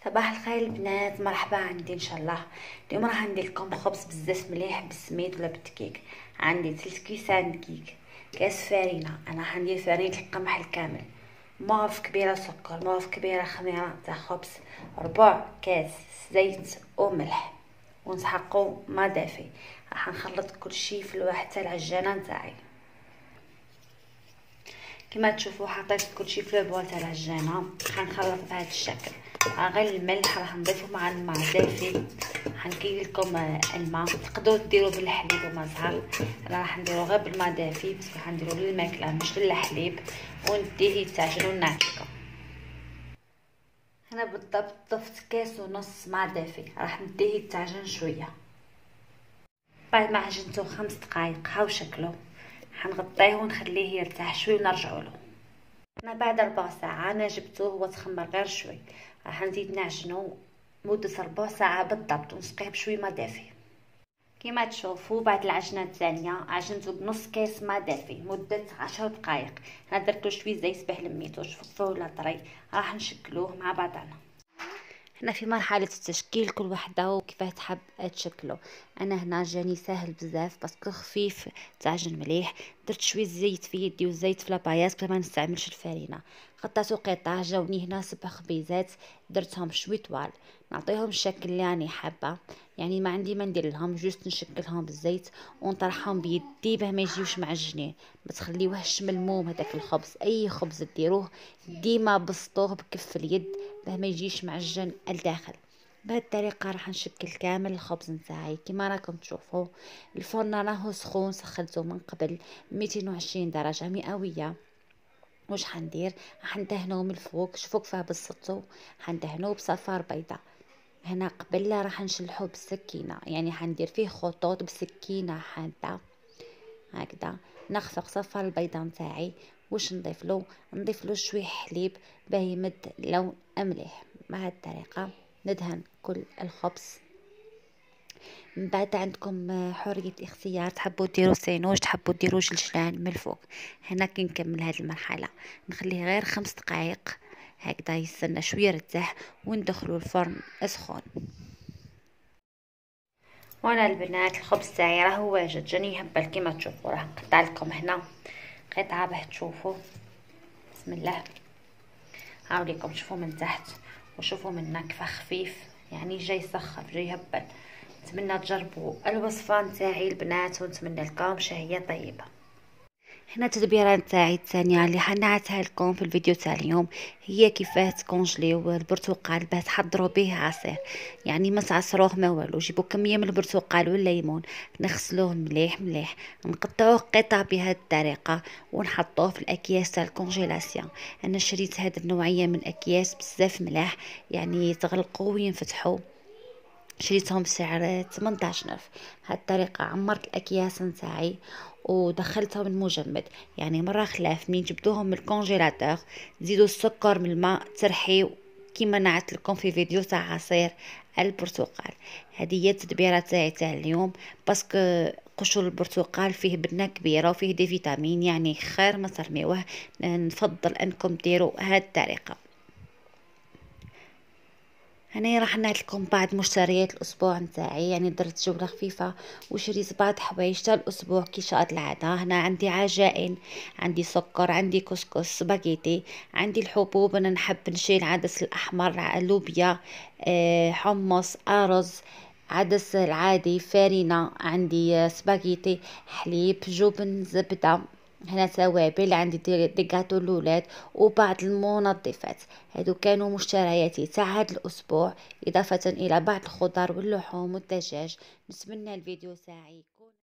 صباح الخير البنات، مرحبا. عندي ان شاء الله اليوم راح ندير لكم خبز بزاف مليح بالسميد ولا بالدقيق. عندي 3 كيسان دقيق، كاس فرينه، انا حندير فرينه القمح الكامل، معلقه كبيره سكر، معلقه كبيره خميره تاع خبز، ربع كاس زيت وملح، ونسحقو ما دافي. راح نخلط كل شيء في الواحد تاع العجانه نتاعي. كما تشوفوا حطيت كل شيء في البول تاع العجانه. حنخلط بهذا الشكل، غير الملح راح نضيفه مع الماء دافي. حنكي لكم الماء، تقدروا ديروا بالحليب وما زهر، انا راح نديرو غير بالماء دافي بس حنديرو للماكله مش للحليب، ونديه يتعجن ونعجنكم. هنا بالضبط ضفت كاس ونص ماء دافي، راح نديه يتعجن شويه. بعد ما عجنته 5 دقائق هاو شكله، حنغطيه ونخليه يرتاح شوي ونرجعوا له. انا بعد 4 ساعة انا جبته هو تخمر غير شوي، راح نزيد نعجنه مدة 4 ساعة بالضبط ونسقيه بشوي ما دافي. كما تشوفوا بعد العجنة الثانية عجنته بنص كاس ما دافي مدة 10 دقائق. انا درتو شوي زيت باه لميتو شوفوا ولا طري. راح نشكلوه مع بعضنا. هنا في مرحلة التشكيل، كل وحدة وكيفاه تحب تشكله. انا هنا جاني ساهل بزاف باسكو خفيف تعجن مليح. درت شويه زيت في يدي وزيت في لاباياس بلا ما نستعملش الفرينه. قطعتو قطع، جاوني هنا 7 خبيزات، درتهم شوي طوال نعطيهم الشكل اللي راني حابه. يعني ما عندي ما ندير لهم، جوست نشكلهم بالزيت ونطرحهم بيدي باه ما يجيوش معجنين. ما تخليوهش ملموم هذاك الخبز، اي خبز ديروه ديما بسطوه بكف اليد باه ما يجيش معجن الداخل. بهذه الطريقه راح نشكل كامل الخبز نتاعي. كما راكم تشوفوا الفرن راهو سخون، سخنته من قبل 220 درجه مئويه. واش حندير؟ راح ندهنو من الفوق، شوفوا كيفاه بسطو، حندهنو بصفار بيضاء. هنا قبل راح نشلحو بالسكينه، يعني حندير فيه خطوط بسكينه حاده هكذا. نخفق صفار البيضه نتاعي. واش نضيف له شويه حليب باه يمد لون مليح. بهذه الطريقه ندهن كل الخبز. من بعد عندكم حرية الاختيار، تحبوا ديروا سينوش، تحبوا ديروا جلجلان من الفوق. هنا كي نكمل هذه المرحلة نخليه غير 5 دقائق هكذا يستنى شوية يرتاح وندخلوا الفرن سخون. وانا البنات الخبز تاعي راهو واجد، جاني يهبل كيما تشوفوا. راح نقطع لكم هنا قطعة باه تشوفوا. بسم الله. هاوليكم شوفوا من تحت وشوفوا منا كيف خفيف، يعني جاي يسخف جاي يهبل. نتمنى تجربوا الوصفه نتاعي البنات ونتمنى لكم شهيه طيبه. هنا التدبيره نتاعي الثانيه اللي حنعتها لكم في الفيديو تاع اليوم هي كيفاه تكونجليو البرتقال باه تحضروا به عصير. يعني ما تعصروه ما والو، جيبوا كميه من البرتقال والليمون، نغسلوه مليح مليح، نقطعوه قطع بهذه الطريقه ونحطوه في الاكياس تاع الكونجيلاسيون. انا شريت هذه النوعيه من اكياس بزاف ملاح، يعني يتغلقوا وينفتحوا. شريتهم بسعر 18 ألف. هاد الطريقة عمرت الأكياس نتاعي ودخلتهم المجمد. يعني مرة خلاف من جبتوهم من الكونجيلاتور تزيدوا السكر من الماء ترحيو كيما نعت لكم في فيديو تاع عصير البرتقال. هذه هي التدبيره تاع اليوم، باسكو قشر البرتقال فيه بنه كبيره وفيه دي فيتامين، يعني خير ما ترميوه. نفضل انكم ديروا هاد الطريقه. هنا راح نعطيكم بعض مشتريات الاسبوع نتاعي، يعني درت جوله خفيفه وشريت بعض حوايج تاع الاسبوع كي شاء العاده. هنا عندي عجائن، عندي سكر، عندي كسكس، سباغيتي، عندي الحبوب. انا نحب نشري العدس الاحمر، لوبيا، حمص، ارز، عدس العادي، فرينه، عندي سباغيتي، حليب، جبن، زبده. هنا توابل، عندي دي غاتو الاولاد وبعض المنظفات. هادو كانوا مشترياتي تاع هاد الاسبوع، اضافه الى بعض الخضر واللحوم والدجاج. نتمنى الفيديو تاعي